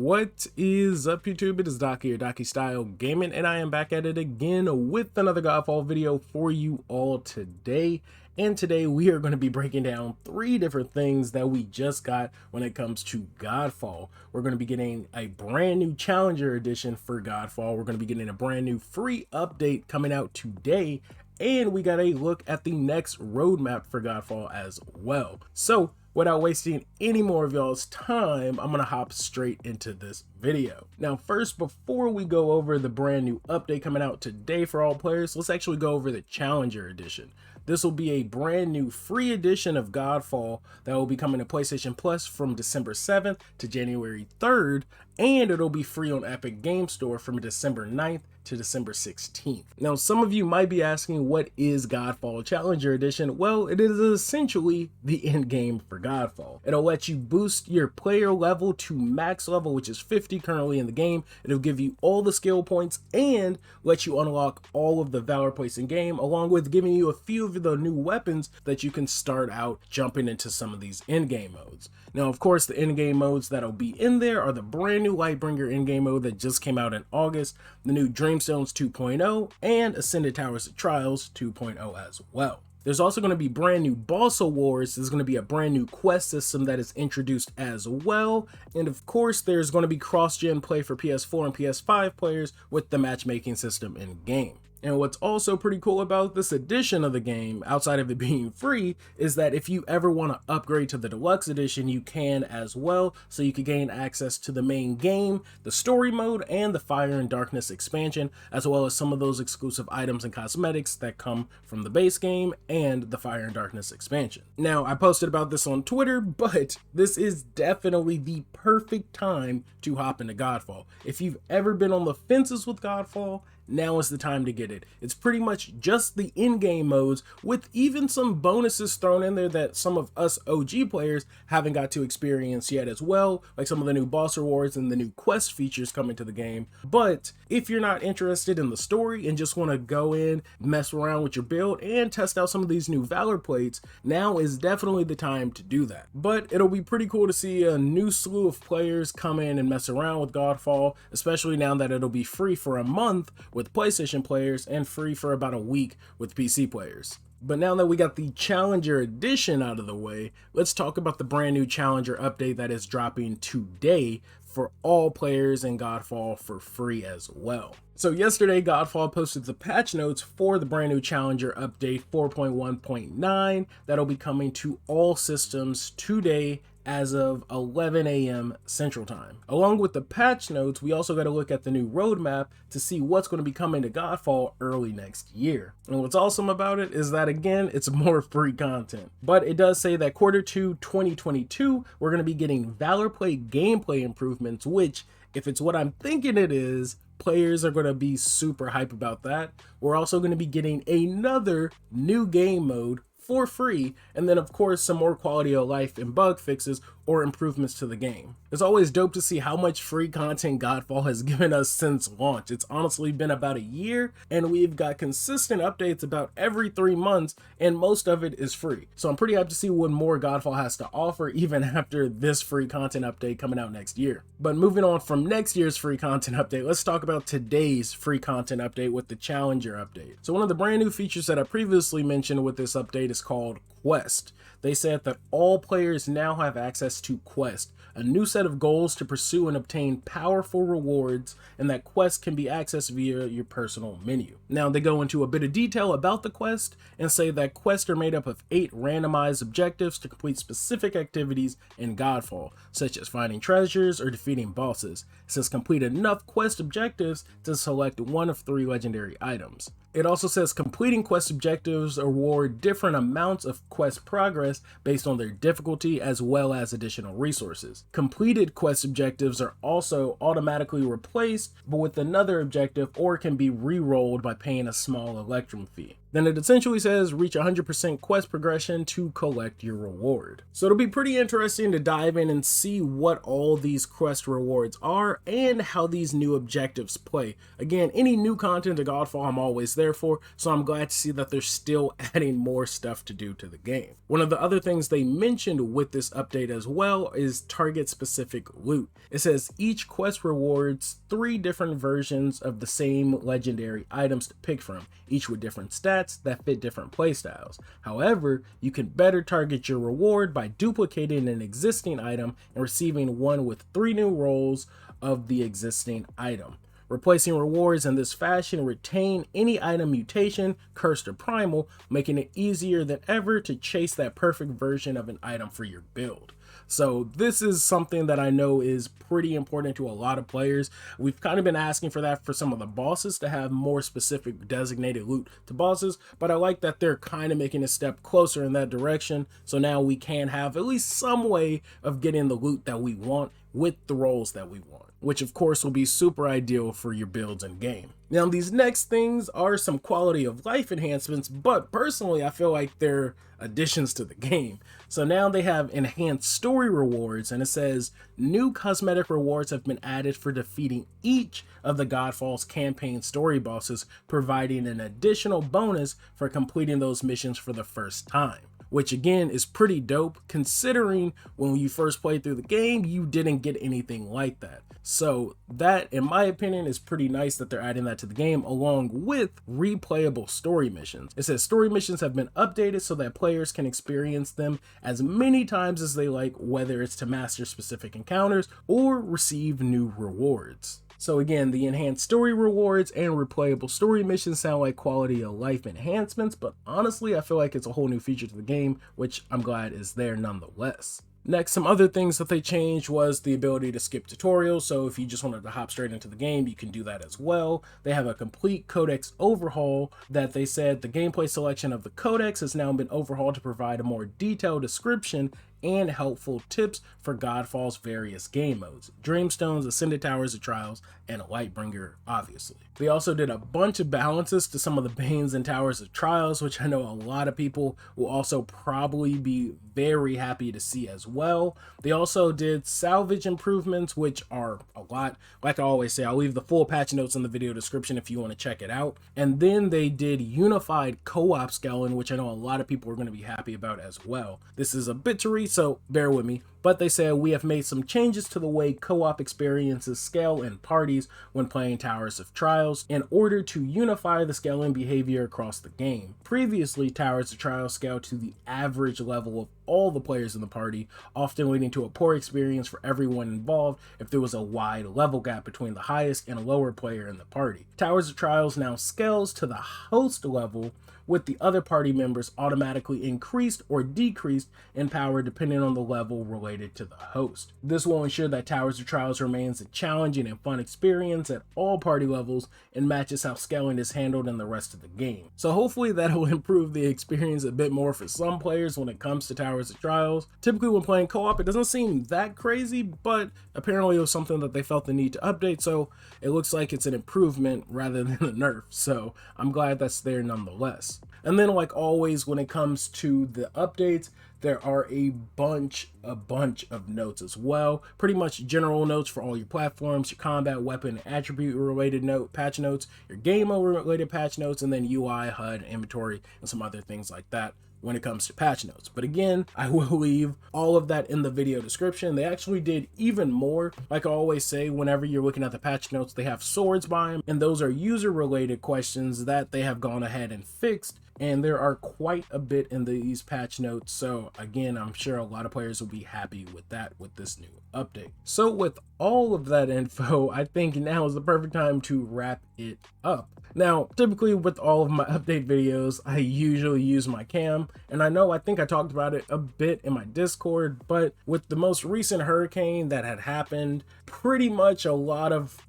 What is up, YouTube? It is Doc here, Docky Style Gaming, and I am back at it again with another GodFall video for you all today. And today we are going to be breaking down 3 different things that we just got when it comes to GodFall. We're going to be getting a brand new Challenger edition for GodFall. We're going to be getting a brand new free update coming out today, and we got a look at the next roadmap for GodFall as well. So without wasting any more of y'all's time, I'm gonna hop straight into this video. Now first, before we go over the brand new update coming out today for all players, let's actually go over the Challenger edition. This will be a brand new free edition of GodFall that will be coming to PlayStation Plus from December 7th to January 3rd, and it'll be free on Epic Game Store from December 9th to December 16th. Now, some of you might be asking, what is GodFall Challenger Edition? Well, it is essentially the end game for GodFall. It'll let you boost your player level to max level, which is 50 currently in the game. It'll give you all the skill points and let you unlock all of the Valorplates in game, along with giving you a few of the new weapons that you can start out jumping into some of these in-game modes. Now, of course, the in-game modes that'll be in there are the brand new Lightbringer in-game mode that just came out in August, the new Dreamstones 2.0, and Ascended Towers of Trials 2.0 as well. There's also going to be brand new boss awards. There's going to be a brand new quest system that is introduced as well. And of course, there's going to be cross-gen play for PS4 and PS5 players with the matchmaking system in game. And what's also pretty cool about this edition of the game, outside of it being free, is that if you ever want to upgrade to the deluxe edition, you can as well. So you can gain access to the main game, the story mode, and the Fire and Darkness expansion, as well as some of those exclusive items and cosmetics that come from the base game and the Fire and Darkness expansion. Now, I posted about this on Twitter, but this is definitely the perfect time to hop into GodFall. If you've ever been on the fences with GodFall, now is the time to get it. It's pretty much just the in-game modes with even some bonuses thrown in there that some of us OG players haven't got to experience yet as well, like some of the new boss rewards and the new quest features coming to the game. But if you're not interested in the story and just want to go in, mess around with your build, and test out some of these new Valorplates, now is definitely the time to do that. But it'll be pretty cool to see a new slew of players come in and mess around with GodFall, especially now that it'll be free for a month with PlayStation players and free for about a week with PC players. But now that we got the Challenger Edition out of the way, let's talk about the brand new Challenger update that is dropping today for all players in GodFall for free as well. So yesterday, GodFall posted the patch notes for the brand new Challenger update 4.1.9 that'll be coming to all systems today as of 11 a.m. Central Time. Along with the patch notes, we also got to look at the new roadmap to see what's going to be coming to GodFall early next year. And what's awesome about it is that, again, it's more free content. But it does say that Q2 2022, we're going to be getting Valorplate gameplay improvements, which, if it's what I'm thinking it is, players are going to be super hype about that. We're also going to be getting another new game mode for free, and then of course some more quality of life and bug fixes or improvements to the game. It's always dope to see how much free content GodFall has given us since launch. It's honestly been about a year, and we've got consistent updates about every 3 months, and most of it is free. So I'm pretty hyped to see what more GodFall has to offer even after this free content update coming out next year. But moving on from next year's free content update, let's talk about today's free content update with the Challenger update. So one of the brand new features that I previously mentioned with this update is called Quest. They said that all players now have access to Quest, a new set of goals to pursue and obtain powerful rewards, and that quest can be accessed via your personal menu. Now, they go into a bit of detail about the quest and say that quests are made up of 8 randomized objectives to complete specific activities in GodFall, such as finding treasures or defeating bosses. It says complete enough quest objectives to select one of 3 legendary items. It also says completing quest objectives award different amounts of quest progress based on their difficulty as well as additional resources. Completed quest objectives are also automatically replaced but with another objective or can be re-rolled by paying a small Electrum fee. Then it essentially says reach 100% quest progression to collect your reward. So it'll be pretty interesting to dive in and see what all these quest rewards are and how these new objectives play. Again, any new content to GodFall I'm always there for, so I'm glad to see that they're still adding more stuff to do to the game. One of the other things they mentioned with this update as well is target specific loot. It says each quest rewards 3 different versions of the same legendary items to pick from, each with different stats that fit different playstyles. However, you can better target your reward by duplicating an existing item and receiving one with 3 new rolls of the existing item. Replacing rewards in this fashion retain any item mutation, cursed or primal, making it easier than ever to chase that perfect version of an item for your build. So this is something that I know is pretty important to a lot of players. We've kind of been asking for that for some of the bosses, to have more specific designated loot to bosses, but I like that they're kind of making a step closer in that direction. So now we can have at least some way of getting the loot that we want with the roles that we want, which of course will be super ideal for your builds in game. Now these next things are some quality of life enhancements, but personally I feel like they're additions to the game. So now they have enhanced story rewards, and it says new cosmetic rewards have been added for defeating each of the GodFalls campaign story bosses, providing an additional bonus for completing those missions for the first time. Which again is pretty dope, considering when you first played through the game, you didn't get anything like that. So that, in my opinion, is pretty nice that they're adding that to the game, along with replayable story missions. It says story missions have been updated so that players can experience them as many times as they like, whether it's to master specific encounters or receive new rewards. So again, the enhanced story rewards and replayable story missions sound like quality of life enhancements, but honestly, I feel like it's a whole new feature to the game, which I'm glad is there nonetheless. Next, some other things that they changed was the ability to skip tutorials. So if you just wanted to hop straight into the game, you can do that as well. They have a complete codex overhaul that they said the gameplay selection of the codex has now been overhauled to provide a more detailed description and helpful tips for GodFall's various game modes: Dreamstones, Ascended Towers of Trials, and Lightbringer, obviously. They also did a bunch of balances to some of the Banes and Towers of Trials, which I know a lot of people will also probably be very happy to see as well. They also did salvage improvements, which are a lot. Like I always say, I'll leave the full patch notes in the video description if you want to check it out. And then they did unified co-op scaling, which I know a lot of people are going to be happy about as well. This is a bit to read, so bear with me. But they said we have made some changes to the way co-op experiences scale in parties when playing Towers of Trials in order to unify the scaling behavior across the game. Previously, Towers of Trials scaled to the average level of all the players in the party, often leading to a poor experience for everyone involved if there was a wide level gap between the highest and lower player in the party. Towers of Trials now scales to the host level, with the other party members automatically increased or decreased in power depending on the level related to the host. This will ensure that Towers of Trials remains a challenging and fun experience at all party levels and matches how scaling is handled in the rest of the game. So hopefully that'll improve the experience a bit more for some players when it comes to Towers of Trials. Typically when playing co-op, it doesn't seem that crazy, but apparently it was something that they felt the need to update, so it looks like it's an improvement rather than a nerf, so I'm glad that's there nonetheless. And then, like always, when it comes to the updates, there are a bunch of notes as well. Pretty much general notes for all your platforms, your combat, weapon, attribute related patch notes, your game mode related patch notes, and then UI, HUD, inventory, and some other things like that when it comes to patch notes. But again, I will leave all of that in the video description. They actually did even more. Like I always say, whenever you're looking at the patch notes, they have swords by them, and those are user related questions that they have gone ahead and fixed. And there are quite a bit in these patch notes, so again, I'm sure a lot of players will be happy with that with this new update. So with all of that info, I think now is the perfect time to wrap it up. Now, typically with all of my update videos, I usually use my cam, and I think I talked about it a bit in my Discord, but with the most recent hurricane that had happened, pretty much a lot of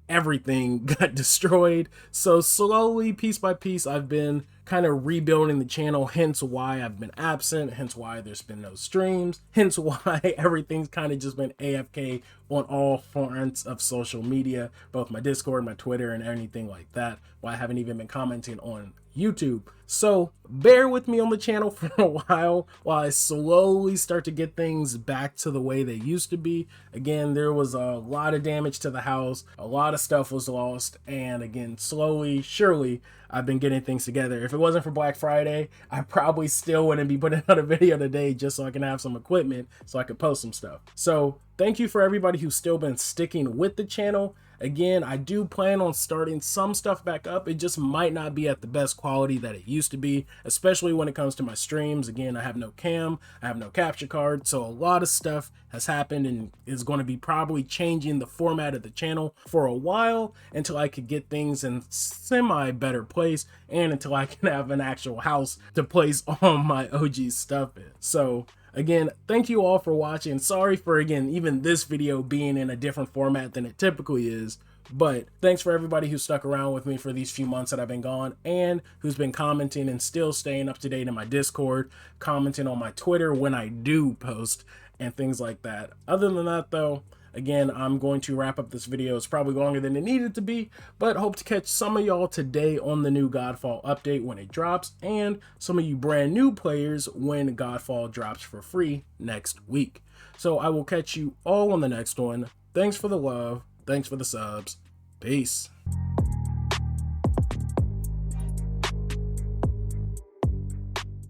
everything got destroyed. So slowly, piece by piece, I've been kind of rebuilding the channel, hence why I've been absent, hence why there's been no streams, hence why everything's kind of just been AFK on all fronts of social media, both my Discord, my Twitter, and anything like that. Why I haven't even been commenting on YouTube. So bear with me on the channel for a while I slowly start to get things back to the way they used to be. Again, there was a lot of damage to the house, a lot of stuff was lost, and again, slowly, surely, I've been getting things together. If it wasn't for Black Friday, I probably still wouldn't be putting out a video today just so I can have some equipment so I could post some stuff. So thank you for everybody who's still been sticking with the channel. Again, I do plan on starting some stuff back up. It just might not be at the best quality that it used to be, especially when it comes to my streams. Again, I have no cam, I have no capture card, so a lot of stuff has happened and is going to be probably changing the format of the channel for a while until I could get things in semi better place and until I can have an actual house to place all my OG stuff in. So again, thank you all for watching. Sorry for, again, even this video being in a different format than it typically is, but thanks for everybody who stuck around with me for these few months that I've been gone and who's been commenting and still staying up to date in my Discord, commenting on my Twitter when I do post and things like that. Other than that though, again, I'm going to wrap up this video. It's probably longer than it needed to be, but hope to catch some of y'all today on the new GodFall update when it drops, and some of you brand new players when GodFall drops for free next week. So I will catch you all on the next one. Thanks for the love. Thanks for the subs. Peace.